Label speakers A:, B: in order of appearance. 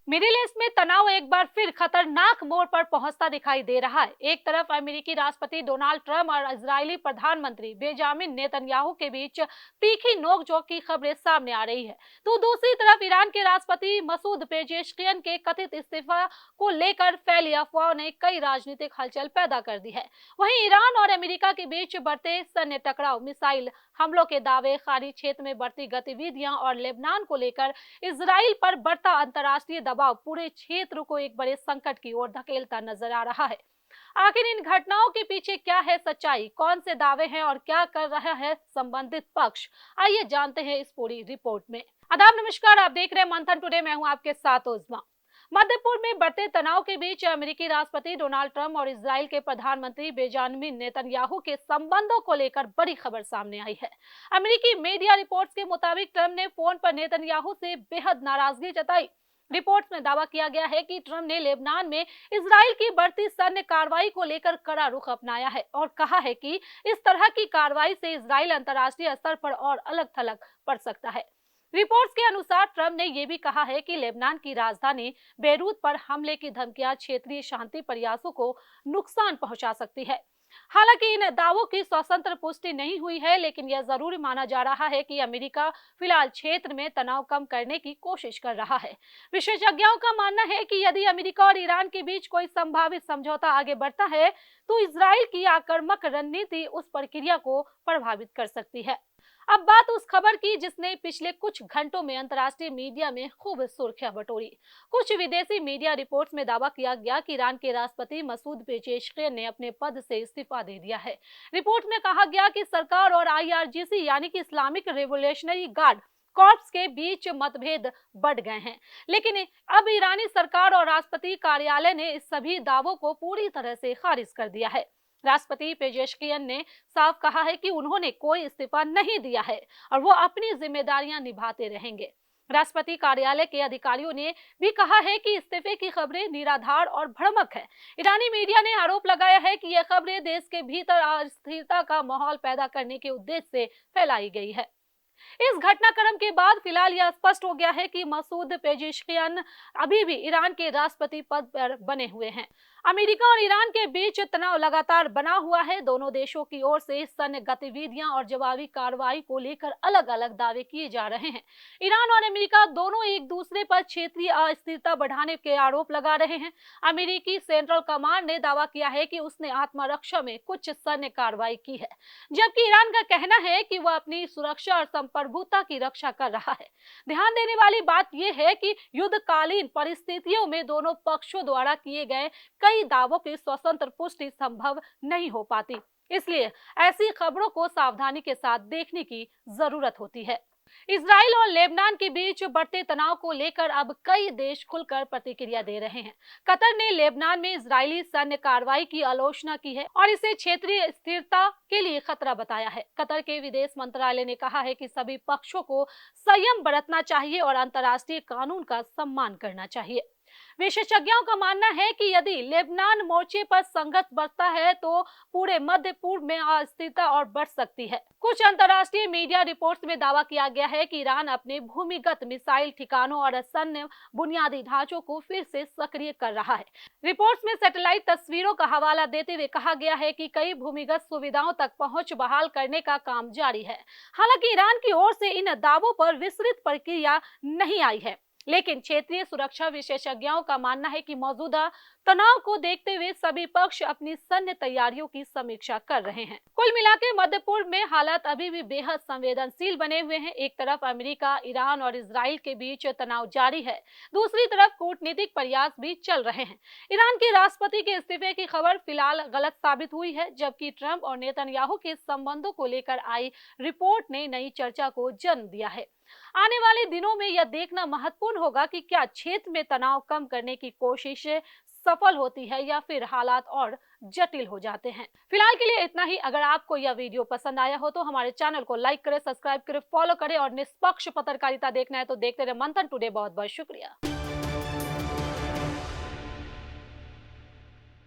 A: Middle east में तनाव एक बार फिर खतरनाक मोड़ पर पहुंचता दिखाई दे रहा है। एक तरफ अमेरिकी राष्ट्रपति डोनाल्ड ट्रंप और इजरायली प्रधानमंत्री बेंजामिन नेतन्याहू के बीच तीखी नोकझोंक की खबरें सामने आ रही है, तो दूसरी तरफ ईरान के राष्ट्रपति मसूद पेजेश्कियन के कथित इस्तीफा को लेकर फैली अफवाहों ने कई राजनीतिक हलचल पैदा कर दी है। वहीं ईरान और अमेरिका के बीच बढ़ते सैन्य टकराव, मिसाइल हमलों के दावे, खाड़ी क्षेत्र में बढ़ती गतिविधियां और लेबनान को लेकर इजराइल पर बढ़ता अंतर्राष्ट्रीय दबाव पूरे क्षेत्र को एक बड़े संकट की ओर धकेलता नजर आ रहा है। आखिर इन घटनाओं के पीछे क्या है सच्चाई, कौन से दावे हैं और क्या कर रहा है संबंधित पक्ष, आइए जानते हैं इस पूरी रिपोर्ट में। आदाब, नमस्कार, आप देख रहे हैं मंथन टुडे। मैं हूं आपके साथ उज़मा। मध्य पूर्व में बढ़ते तनाव के बीच अमेरिकी राष्ट्रपति डोनाल्ड ट्रंप और इजराइल के प्रधानमंत्री बेंजामिन नेतन्याहू के संबंधों को लेकर बड़ी खबर सामने आई है। अमेरिकी मीडिया रिपोर्ट्स के मुताबिक ट्रंप ने फोन पर नेतन्याहू से बेहद नाराजगी जताई। रिपोर्ट्स में दावा किया गया है कि ट्रंप ने लेबनान में इजराइल की बढ़ती सैन्य कार्रवाई को लेकर कड़ा रुख अपनाया है और कहा है कि इस तरह की कार्रवाई से इजराइल अंतर्राष्ट्रीय स्तर पर और अलग थलग पड़ सकता है। रिपोर्ट्स के अनुसार ट्रंप ने यह भी कहा है कि लेबनान की राजधानी बेरूत पर हमले की धमकियां क्षेत्रीय शांति प्रयासों को नुकसान पहुंचा सकती है। हालांकि इन दावों की स्वतंत्र पुष्टि नहीं हुई है, लेकिन यह जरूर माना जा रहा है कि अमेरिका फिलहाल क्षेत्र में तनाव कम करने की कोशिश कर रहा है। विशेषज्ञों का मानना है कि यदि अमेरिका और ईरान के बीच कोई संभावित समझौता आगे बढ़ता है, तो इजराइल की आक्रामक रणनीति उस प्रक्रिया को प्रभावित कर सकती है। अब बात उस खबर की जिसने पिछले कुछ घंटों में अंतर्राष्ट्रीय मीडिया में खूब सुर्खियां बटोरी। कुछ विदेशी मीडिया रिपोर्ट्स में दावा किया गया कि ईरान के राष्ट्रपति मसूद पेजेश्कियन ने अपने पद से इस्तीफा दे दिया है। रिपोर्ट में कहा गया कि सरकार और आईआरजीसी यानी कि इस्लामिक रेवोल्यूशनरी गार्ड कॉर्प्स के बीच मतभेद बढ़ गए हैं, लेकिन अब ईरानी सरकार और राष्ट्रपति कार्यालय ने इस सभी दावों को पूरी तरह से खारिज कर दिया है। राष्ट्रपति पेजेश्कियन ने साफ कहा है कि उन्होंने कोई इस्तीफा नहीं दिया है और वो अपनी जिम्मेदारियां निभाते रहेंगे। राष्ट्रपति कार्यालय के अधिकारियों ने भी कहा है कि इस्तीफे की खबरें निराधार और भ्रामक है। ईरानी मीडिया ने आरोप लगाया है कि यह खबरें देश के भीतर अस्थिरता का माहौल पैदा करने के उद्देश्य से फैलाई गई है। इस घटनाक्रम के बाद फिलहाल यह स्पष्ट हो गया है कि मसूद पेजेश्कियन अभी भी ईरान के राष्ट्रपति पद पर बने हुए हैं। अमेरिका और ईरान के बीच तनाव लगातार बना हुआ है। दोनों देशों की ओर से सैन्य गतिविधियां और जवाबी कार्रवाई को लेकर अलग अलग दावे किए जा रहे हैं। ईरान और अमेरिका दोनों एक दूसरे पर क्षेत्रीय अस्थिरता बढ़ाने के आरोप लगा रहे हैं। अमेरिकी सेंट्रल कमांड ने दावा किया है कि उसने आत्मरक्षा में कुछ सैन्य कार्रवाई की है, जबकि ईरान का कहना है कि वह अपनी सुरक्षा और संप्रभुता की रक्षा कर रहा है। ध्यान देने वाली बात यह है कि युद्धकालीन परिस्थितियों में दोनों पक्षों द्वारा किए गए कई दावों की स्वतंत्र पुष्टि संभव नहीं हो पाती, इसलिए ऐसी खबरों को सावधानी के साथ देखने की जरूरत होती है। इजराइल और लेबनान के बीच बढ़ते तनाव को लेकर अब कई देश खुलकर प्रतिक्रिया दे रहे हैं। कतर ने लेबनान में इजरायली सैन्य कार्रवाई की आलोचना की है और इसे क्षेत्रीय स्थिरता के लिए खतरा बताया है। कतर के विदेश मंत्रालय ने कहा है कि सभी पक्षों को संयम बरतना चाहिए और अंतर्राष्ट्रीय कानून का सम्मान करना चाहिए। विशेषज्ञों का मानना है कि यदि लेबनान मोर्चे पर संघर्ष बढ़ता है तो पूरे मध्य पूर्व में अस्थिरता और बढ़ सकती है। कुछ अंतर्राष्ट्रीय मीडिया रिपोर्ट्स में दावा किया गया है कि ईरान अपने भूमिगत मिसाइल ठिकानों और सैन्य बुनियादी ढांचों को फिर से सक्रिय कर रहा है। रिपोर्ट्स में सैटेलाइट तस्वीरों का हवाला देते हुए कहा गया है कि कई भूमिगत सुविधाओं तक पहुंच बहाल करने का काम जारी है। हालांकि ईरान की ओर से इन दावों पर विस्तृत प्रक्रिया नहीं आई है, लेकिन क्षेत्रीय सुरक्षा विशेषज्ञों का मानना है कि मौजूदा तनाव को देखते हुए सभी पक्ष अपनी सैन्य तैयारियों की समीक्षा कर रहे हैं। कुल मिलाकर मध्य पूर्व में हालात अभी भी बेहद संवेदनशील बने हुए हैं। एक तरफ अमेरिका, ईरान और इजराइल के बीच तनाव जारी है, दूसरी तरफ कूटनीतिक प्रयास भी चल रहे हैं। ईरान के राष्ट्रपति के इस्तीफे की खबर फिलहाल गलत साबित हुई है, जबकि ट्रंप और नेतन्याहू के संबंधों को लेकर आई रिपोर्ट ने नई चर्चा को जन्म दिया है। आने वाले दिनों में यह देखना महत्वपूर्ण होगा कि क्या क्षेत्र में तनाव कम करने की कोशिश सफल होती है या फिर हालात और जटिल हो जाते हैं। फिलहाल के लिए इतना ही। अगर आपको यह वीडियो पसंद आया हो तो हमारे चैनल को लाइक करें, सब्सक्राइब करें, फॉलो करें और निष्पक्ष पत्रकारिता देखना है तो देखते रहे मंथन टुडे। बहुत बहुत शुक्रिया।